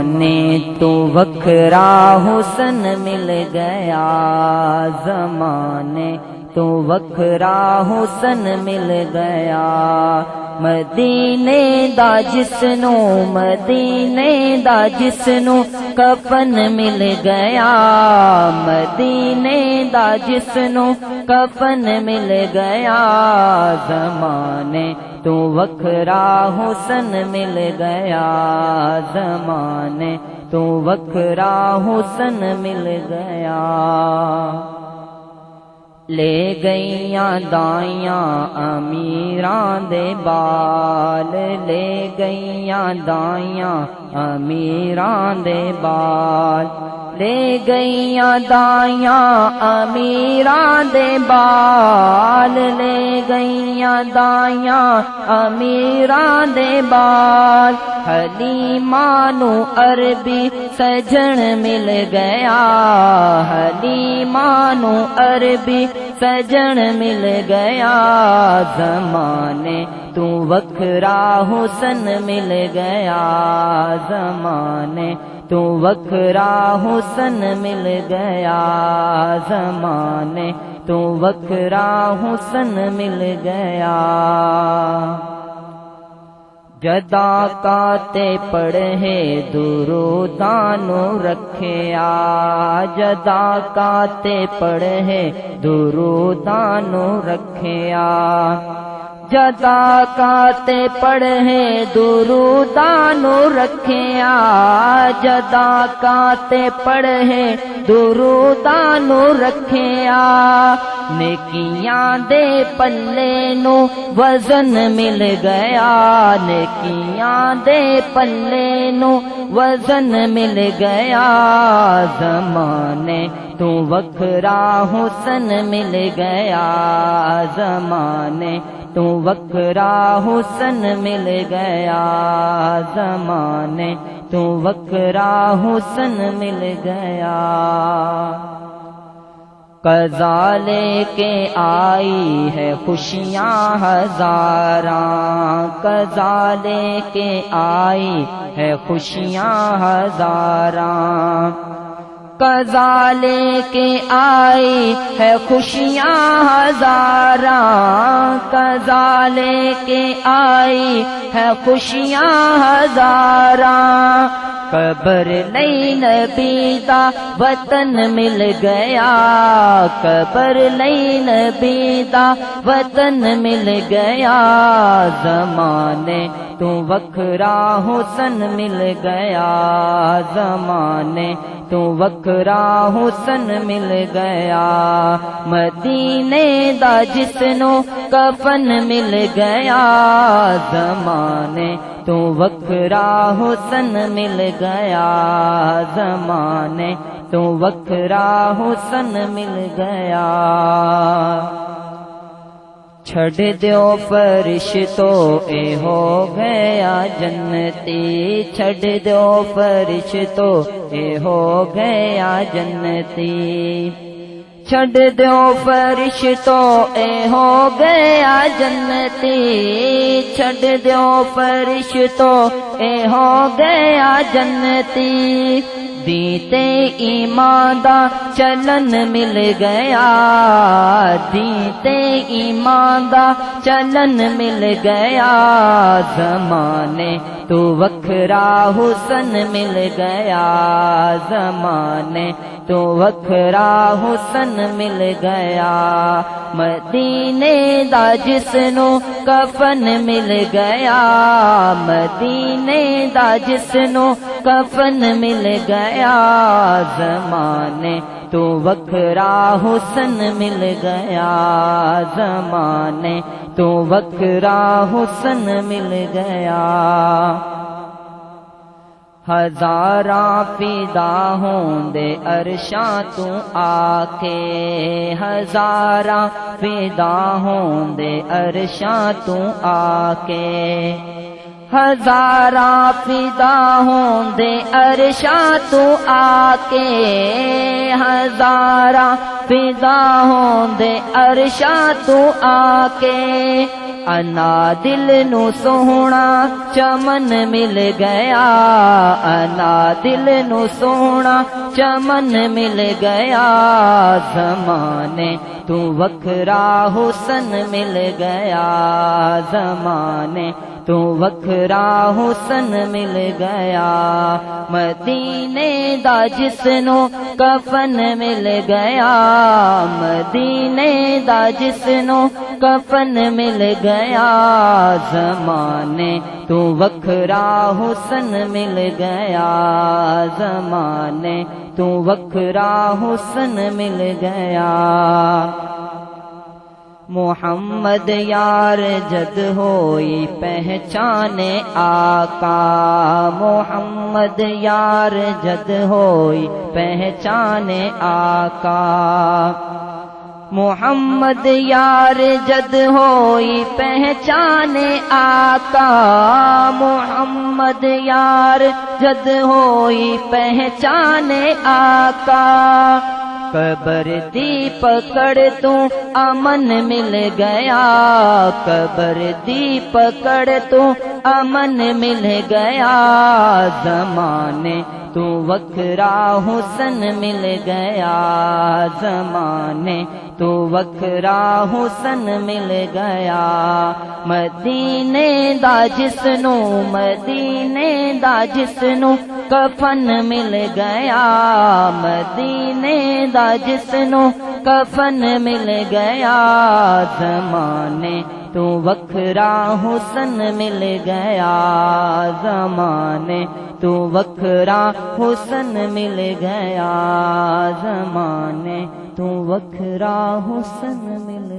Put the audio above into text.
زمانے تو وکھرا حسن مل گیا، زمانے تو وکھرا حسن مل گیا، مدینے دا جسنوں مدینے دا جسنوں کفن مل گیا، مدینے دا جسنوں کفن مل گیا، زمانے تو وکھرا حسن مل گیا، زمانے تو وکھرا حسن مل گیا۔ لے گئیاں دائیاں امیراں دے بال، لے گئیاں دائیاں امیراں دے بال، لے گئیاں دائیاں امیراں دے بال، لے گئیاں دائیاں امیراں دے بال، حلیمہ نو عربی سجن مل گیا، حلیمہ نو عربی سجن مل گیا، زمانے تو وکھرا حسن مل گیا، زمانے تو وکھرا حسن مل گیا، زمانے تو وکھرا حسن مل گیا۔ جدا کاتے پڑھے درودانو رکھیا، جدا کاتے پڑھے درودانو رکھیا، جدا کاتے پڑھے درودانو رکھیا، جدا کاتے پڑھے درودانو رکھیا، نیکیاں دے پلے نو وزن مل گیا، نیکیاں دے پلے نو وزن مل گیا، زمانے تو وکھرا حسن مل گیا، زمانے تو وکھرا حسن مل گیا، زمانے تو وکھرا حسن مل گیا۔ قضا لے کے آئی ہے خوشیاں ہزاراں، قضا لے کے آئی ہے خوشیاں ہزاراں، قضا لے کے آئی ہے خوشیاں ہزاراں، قضا لے کے آئی ہے خوشیاں ہزاراں، قبر لئی نبی دا وطن مل گیا، قبر لئی نبی دا وطن مل گیا، زمانے تو وکھرا حسن مل گیا، زمانے تو وکھرا حسن مل گیا، مدینے دا جسنوں کفن مل گیا، زمانے تو وکھرا حسن مل گیا، زمانے تو وکھرا حسن مل گیا۔ چھڑ دیو فرشتو اے ہو گیا جنتی، چھڑ دیو فرشتو اے ہو گیا جنتی، چھڑ دیو فرشتو اے ہو گیا جنتی، چھڑ دیو فرشتو اے ہو گیا جنتی، دیتے ایمان دا چلن مل گیا، دیتے ایمان دا چلن مل گیا، زمانے تو وکھرا حسن مل گیا، زمانے تو وکھرا حسن مل گیا، مدینے دا جسنوں کفن مل گیا، مدینے دا جسنوں کفن مل گیا، زمانے تو وکھرا حسن مل گیا، زمانے تو وکھرا حسن مل گیا۔ ہزاراں فدا ہوندے عرشاں تو آکے، ہزاراں فدا ہوندے عرشاں تو آکے، ہزاراں فدا ہوندے عرشاں تو آکے، ہزاراں فدا ہوندے عرشاں تو آکے، انا دل نو سونا چمن مل گیا انا دل نو سونا چمن مل گیا زمانے تو وکھرا حسن مل گیا زمانے تو وکھرا حسن مل گیا مدینے دا جسنو کفن مل گیا مدینے دا جسنو کفن مل گیا زمانے تو وکھرا حسن مل گیا زمانے تو وکھرا حسن مل گیا محمد یار جد ہوئی پہچان آقا محمد یار جد ہوئی پہچان آقا محمد یار جد ہوئی پہچان آقا محمد یار جد ہوئی پہچان آقا قبر دی پکڑ تو امن مل گیا قبر دی پکڑ تو امن مل گیا زمانے تو وکھرا حسن مل گیا زمانے تو وکھرا حسن مل گیا مدینے دا جسنو مدینے دا جسنو کفن مل گیا مدینے دا جسنو کفن مل گیا زمانے تو وکھرا حسن مل گیا زمانے تو وکھرا حسن مل گیا زمانے تو وکھرا حسن مل